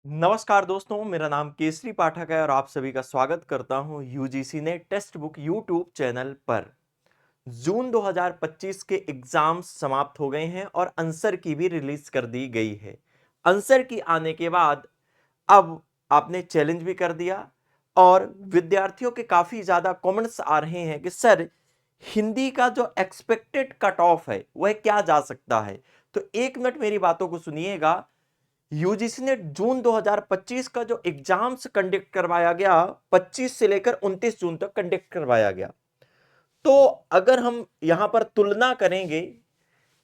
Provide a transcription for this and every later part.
नमस्कार दोस्तों, मेरा नाम केसरी पाठक है और आप सभी का स्वागत करता हूं यूजीसी ने टेक्स्ट बुक यूट्यूब चैनल पर। जून 2025 के एग्जाम्स समाप्त हो गए हैं और आंसर की भी रिलीज कर दी गई है। आंसर की आने के बाद अब आपने चैलेंज भी कर दिया और विद्यार्थियों के काफी ज्यादा कमेंट्स आ रहे हैं कि सर हिंदी का जो एक्सपेक्टेड कट ऑफ है वह क्या जा सकता है। तो एक मिनट मेरी बातों को सुनिएगा। यूजीसी ने जून 2025 का जो एग्जाम्स कंडक्ट करवाया गया 25 से लेकर 29 जून तक कंडक्ट करवाया गया। तो अगर हम यहां पर तुलना करेंगे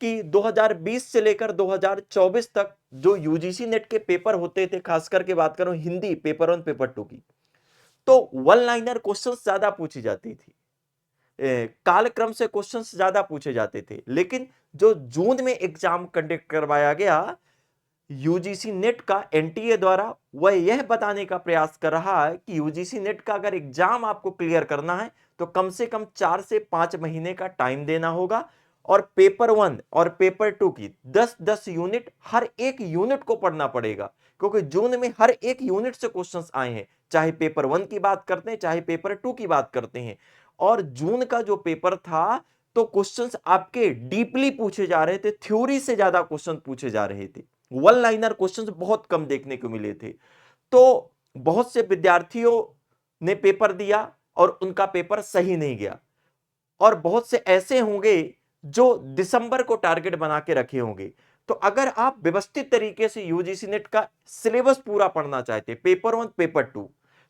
कि 2020 से लेकर 2024 तक जो यूजीसी नेट के पेपर होते थे, खासकर के बात करूं हिंदी पेपर 1 पेपर 2 की, तो वन लाइनर क्वेश्चंस ज्यादा पूछी जाती थी। कालक्रम से क्वेश्चंस ज्यादा पूछे जाते थे। लेकिन जो जून में एग्जाम कंडक्ट करवाया गया यूजीसी नेट का एनटीए द्वारा, वह यह बताने का प्रयास कर रहा है कि यूजीसी नेट का अगर एग्जाम आपको क्लियर करना है तो कम से कम 4 से 5 महीने का टाइम देना होगा और पेपर 1 और पेपर 2 की 10-10 यूनिट, हर एक यूनिट को पढ़ना पड़ेगा, क्योंकि जून में हर एक यूनिट से क्वेश्चंस आए हैं, चाहे पेपर 1 की बात करते हैं चाहे पेपर 2 की बात करते हैं। और जून का जो पेपर था तो क्वेश्चंस आपके डीपली पूछे जा रहे थे, थ्योरी से ज्यादा क्वेश्चन पूछे जा रहे थे। वन लाइनर क्वेश्चंस बहुत कम देखने को मिले थे। तो बहुत से विद्यार्थियों ने पेपर दिया और उनका पेपर सही नहीं गया, और बहुत से ऐसे होंगे जो दिसंबर को टारगेट बना के रखे होंगे। तो अगर आप व्यवस्थित तरीके से यूजीसी नेट का सिलेबस पूरा पढ़ना चाहते, पेपर 1 पेपर 2,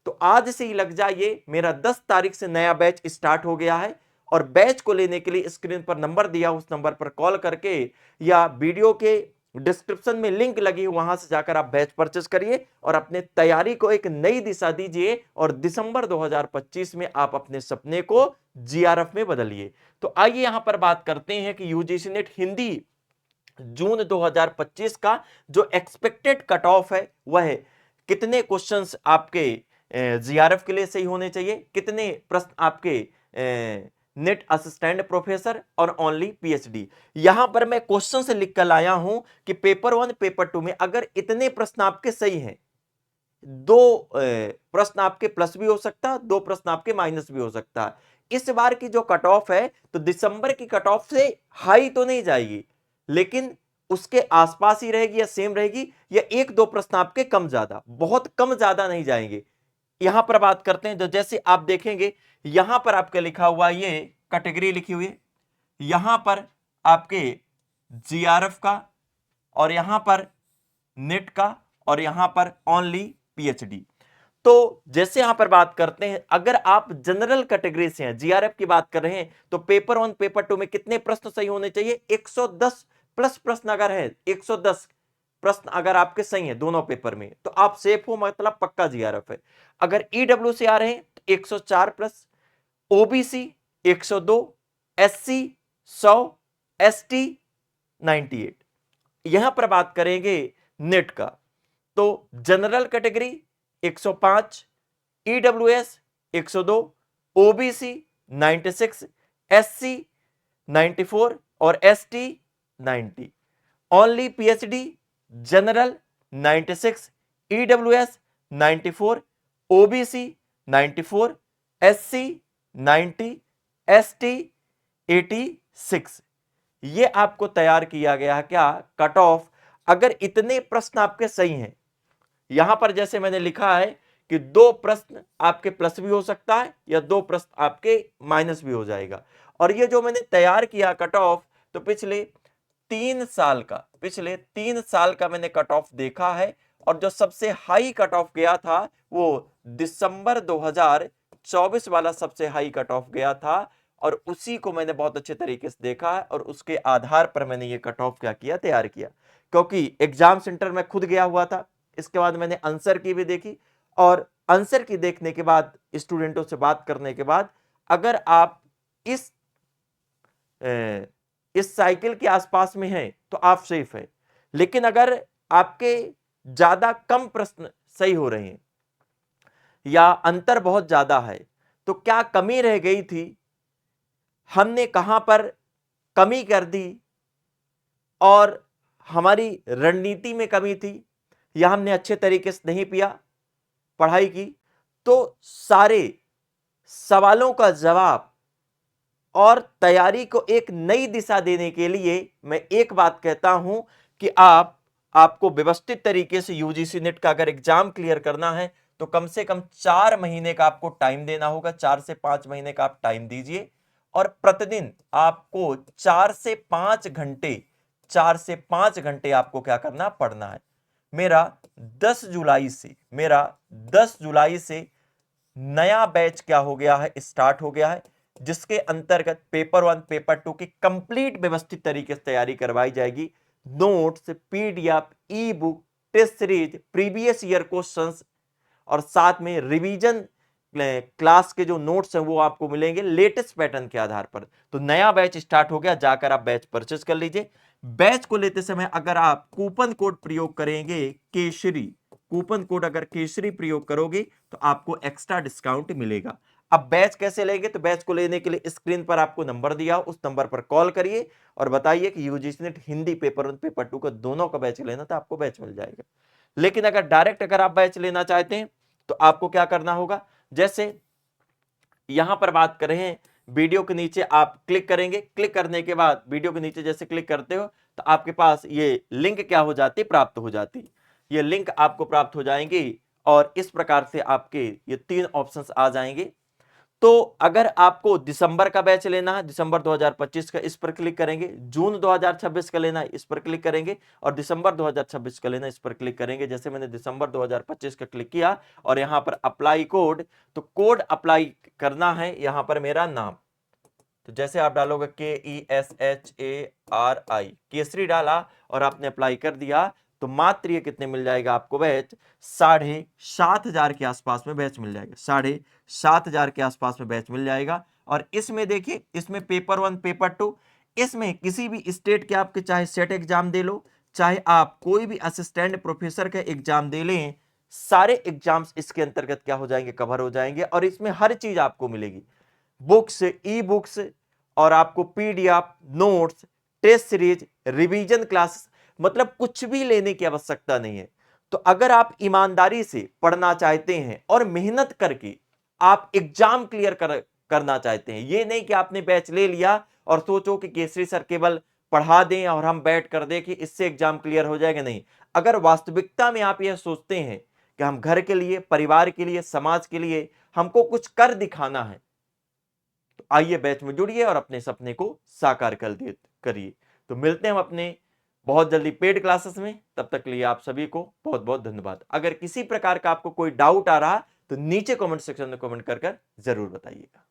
तो आज से ही लग जाइए। मेरा 10 तारीख से नया बैच स्टार्ट हो गया है और बैच को लेने के लिए स्क्रीन पर नंबर दिया, उस नंबर पर कॉल करके या वीडियो के डिस्क्रिप्शन में लिंक लगी वहां से जाकर आप बैच परचेस करिए और अपने तैयारी को एक नई दिशा दीजिए और दिसंबर 2025 में आप अपने सपने को जीआरएफ में बदलिए। तो आइए यहां पर बात करते हैं कि यूजीसी नेट हिंदी जून 2025 का जो एक्सपेक्टेड कट ऑफ है वह कितने क्वेश्चंस आपके जीआरएफ के लिए सही होने चाहिए, कितने प्रश्न आपके नेट असिस्टेंट प्रोफेसर और ओनली पीएचडी। यहां पर मैं क्वेश्चन से लिख कर लाया हूं कि पेपर 1 पेपर 2 में अगर इतने प्रश्न आपके सही हैं, दो प्रश्न आपके प्लस भी हो सकता है, दो प्रश्न आपके माइनस भी हो सकता है। इस बार की जो कट ऑफ है तो दिसंबर की कट ऑफ से हाई तो नहीं जाएगी, लेकिन उसके आसपास ही रहेगी या सेम रहेगी, या एक दो प्रश्न आपके कम ज्यादा, बहुत कम ज्यादा नहीं जाएंगे। यहां पर बात करते हैं, जो जैसे आप देखेंगे यहां पर आपके लिखा हुआ ये कैटेगरी लिखी हुई है, यहां पर आपके जीआरएफ का और यहां पर नेट का और यहां पर ओनली पीएचडी। तो जैसे यहां पर बात करते हैं, अगर आप जनरल कैटेगरी से हैं, जीआरएफ की बात कर रहे हैं, तो पेपर 1 पेपर 2 में कितने प्रश्न सही होने चाहिए? 110 प्लस प्रश्न अगर है, 110 प्रश्न अगर आपके सही हैं दोनों पेपर में, तो आप सेफ हो, मतलब पक्का जीआरएफ है। अगर ईडब्ल्यू से आ रहे हैं तो 104 प्लस, ओबीसी 102, एससी 100, एसटी 98। यहां पर बात करेंगे नेट का, तो general category 105, EWS 102, OBC 96, SC 94 और ST 90। Only PhD general 96, EWS 94, OBC 94, SC 90, ST 86। ये आपको तैयार किया गया क्या कट ऑफ, अगर इतने प्रश्न आपके सही हैं। यहां पर जैसे मैंने लिखा है कि दो प्रश्न आपके प्लस भी हो सकता है या दो प्रश्न आपके माइनस भी हो जाएगा। और ये जो मैंने तैयार किया कट ऑफ, तो पिछले 3 साल का मैंने कट ऑफ देखा है, और जो सबसे हाई कट ऑफ गया था वो दिसंबर 2024 वाला सबसे हाई कट ऑफ गया था, और उसी को मैंने बहुत अच्छे तरीके से देखा है और उसके आधार पर मैंने ये कट ऑफ क्या किया, तैयार किया। क्योंकि एग्जाम सेंटर में खुद गया हुआ था, इसके बाद मैंने आंसर की भी देखी, और आंसर की देखने के बाद स्टूडेंटों से बात करने के बाद, अगर आप इस इस साइकिल के आसपास में हैं तो आप सेफ है। लेकिन अगर आपके ज्यादा कम प्रश्न सही हो रहे हैं या अंतर बहुत ज्यादा है, तो क्या कमी रह गई थी, हमने कहां पर कमी कर दी और हमारी रणनीति में कमी थी, या हमने अच्छे तरीके से नहीं पढ़ाई की, तो सारे सवालों का जवाब और तैयारी को एक नई दिशा देने के लिए मैं एक बात कहता हूं कि आपको व्यवस्थित तरीके से यूजीसी नेट का अगर एग्जाम क्लियर करना है तो कम से कम 4 महीने का आपको टाइम देना होगा। 4 से 5 महीने का आप टाइम दीजिए और प्रतिदिन आपको 4 से 5 घंटे आपको क्या करना, पढ़ना है। मेरा 10 जुलाई से नया बैच क्या हो गया है, स्टार्ट हो गया है, जिसके अंतर्गत पेपर 1 पेपर 2 की कंप्लीट व्यवस्थित तरीके से तैयारी करवाई जाएगी। Notes, PDF, e book, test series, previous year questions और साथ में रिवीजन क्लास के जो नोट्स हैं वो आपको मिलेंगे लेटेस्ट पैटर्न के आधार पर। तो नया बैच स्टार्ट हो गया, जाकर आप बैच परचेज कर लीजिए। बैच को लेते समय अगर आप कूपन कोड प्रयोग करेंगे केसरी, कूपन कोड अगर केसरी प्रयोग करोगे तो आपको एक्स्ट्रा डिस्काउंट मिलेगा। अब बैच कैसे लेंगे, तो बैच को लेने के लिए स्क्रीन पर आपको नंबर दिया, उस नंबर पर कॉल करिए और बताइए कि UGC net Hindi paper 1 paper 2 का दोनों का बैच लेना, तो आपको बैच मिल जाएगा। लेकिन अगर डायरेक्ट अगर आप बैच लेना चाहते हैं तो आपको क्या करना होगा, जैसे यहां पर बात कर रहे हैं, वीडियो के नीचे आप क्लिक करेंगे, क्लिक करने के बाद वीडियो के नीचे जैसे क्लिक करते हो तो आपके पास ये लिंक क्या हो जाती, प्राप्त हो जाती। ये लिंक आपको प्राप्त हो जाएंगी और इस प्रकार से आपके ये 3 ऑप्शंस आ जाएंगे। तो अगर आपको दिसंबर का बैच लेना है, दिसंबर 2025 का, इस पर क्लिक करेंगे। जून 2026 का लेना है, इस पर क्लिक करेंगे और दिसंबर 2026 का लेना है, इस पर क्लिक करेंगे। जैसे मैंने दिसंबर 2025 का क्लिक किया और यहां पर अप्लाई कोड, तो कोड अप्लाई करना है यहां पर मेरा नाम। तो जैसे आप डालोगे KESHARI, केसरी डाला और आपने अप्लाई कर दिया, तो मात्र ये कितने मिल जाएगा आपको बैच, 7,500 के आसपास में बैच मिल जाएगा। 7,500 के आसपास में बैच मिल जाएगा। और इसमें देखिए, इसमें पेपर 1 पेपर 2, इसमें किसी भी स्टेट के आपके चाहे सेट एग्जाम दे लो, चाहे आप कोई भी असिस्टेंट प्रोफेसर का एग्जाम दे लें, सारे एग्जाम्स इसके अंतर्गत क्या हो जाएंगे, कवर हो जाएंगे। और इसमें हर चीज आपको मिलेगी, बुक्स, ई बुक्स और आपको PDF, notes, test series, revision class, मतलब कुछ भी लेने की आवश्यकता नहीं है। तो अगर आप ईमानदारी से पढ़ना चाहते हैं और मेहनत करके आप एग्जाम क्लियर करना चाहते हैं, ये नहीं कि आपने बैच ले लिया और सोचो कि केसरी सर केवल पढ़ा दें और हम बैठ कर दें कि इससे एग्जाम क्लियर हो जाएगा, नहीं। अगर वास्तविकता में आप यह सोचते हैं कि हम घर के लिए, परिवार के लिए, समाज के लिए हमको कुछ कर दिखाना है, तो आइए बैच में जुड़िए और अपने सपने को साकार करिए। तो मिलते हैं हम अपने बहुत जल्दी पेड क्लासेस में, तब तक के लिए आप सभी को बहुत बहुत धन्यवाद। अगर किसी प्रकार का आपको कोई डाउट आ रहा तो नीचे कमेंट सेक्शन में कमेंट कर जरूर बताइएगा।